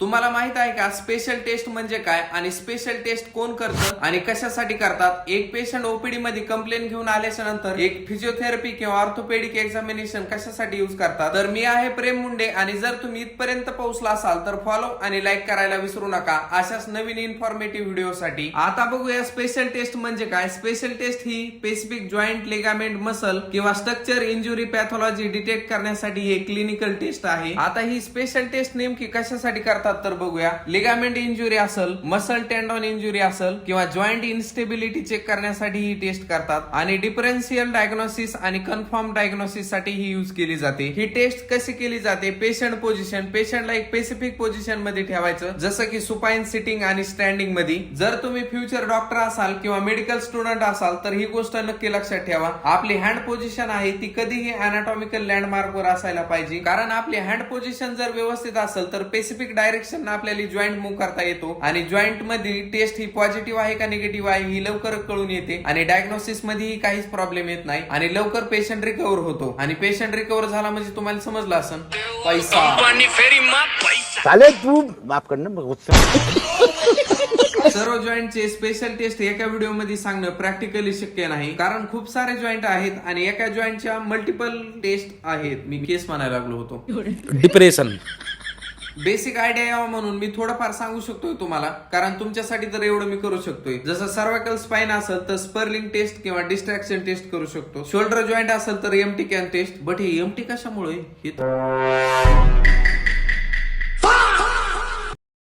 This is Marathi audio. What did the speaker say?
तुम्हाला माहित आहे का स्पेशल टेस्ट म्हणजे काय आणि स्पेशल टेस्ट कोण करतं आणि कशासाठी करतात? एक पेशंट ओपीडी मध्ये कंप्लेन घेऊन आल्याच्या नंतर एक फिजिओथेरपी किंवा ऑर्थोपेडिक एक्झामिनेशन कशासाठी यूज करतात? तर मी आहे प्रेम मुंडे आणि जर तुम्ही इथपर्यंत पोहोचला असाल तर फॉलो आणि लाईक करायला विसरू नका अशाच नवीन इन्फॉर्मेटिव्ह व्हिडिओसाठी. आता बघूया स्पेशल टेस्ट म्हणजे काय. स्पेशल टेस्ट ही स्पेसिफिक जॉईंट, लिगामेंट, मसल किंवा स्ट्रक्चर इंजुरी पॅथॉलॉजी डिटेक्ट करण्यासाठी ही क्लिनिकल टेस्ट आहे. आता ही स्पेशल टेस्ट नेमकी कशासाठी करतात तर बघूया. लिगामेंट इंजुरी असेल, मसल टेंडॉन इंजुरी असेल किंवा जॉईंट इन्स्टेबिलिटी चेक करण्यासाठी ही टेस्ट करतात आणि डिफरन्शियल डायग्नोसिस आणि कन्फर्म डायग्नोसिस साठी ही यूज केली जाते. ही टेस्ट कशी केली जाते? पेशंट पोझिशन, पेशंटला एक स्पेसिफिक पोझिशन मध्ये ठेवायचं, जसं की सुपाइन, सिटिंग आणि स्टँडिंग मध्ये. जर तुम्ही फ्युचर डॉक्टर असाल किंवा मेडिकल स्टुडंट असाल तर ही गोष्ट नक्की लक्षात ठेवा. आपली हँड पोझिशन आहे ती कधीही अनाटॉमिकल लँडमार्क वर असायला पाहिजे, कारण आपली हँड पोझिशन जर व्यवस्थित असेल तर स्पेसिफिक डायरेक्शन आपल्याला जॉईंट मूव्ह करता येतो आणि जॉईंट मध्ये टेस्ट ही पॉझिटिव्ह आहे का निगेटिव्ह आहे ही लवकर कळून येते आणि डायग्नोसिस मध्ये काहीच प्रॉब्लेम येत नाही आणि लवकर पेशंट रिकव्हर होतो. आणि पेशंट रिकव्हर झाला म्हणजे तुम्हाला समजलं असेल पैसा. चालेल तू माफ करना. सर्व जॉईंटचे स्पेशल टेस्ट एका व्हिडिओ मध्ये सांगणं प्रॅक्टिकली शक्य नाही, कारण खूप सारे जॉईंट आहेत आणि एका जॉईंटच्या मल्टिपल टेस्ट आहेत. मी केस म्हणायला लागलो होतो. डिप्रेशन बेसिक आयडिया यावं म्हणून मी थोडंफार सांगू शकतोय तुम्हाला, कारण तुमच्यासाठी तर एवढं मी करू शकतोय. जसं सर्वायकल स्पाइन असेल तर स्पर्लिंग टेस्ट किंवा डिस्ट्रॅक्शन टेस्ट करू शकतो. शोल्डर जॉईंट असेल तर एमटी कॅन टेस्ट. बट हे एमटी कशामुळे?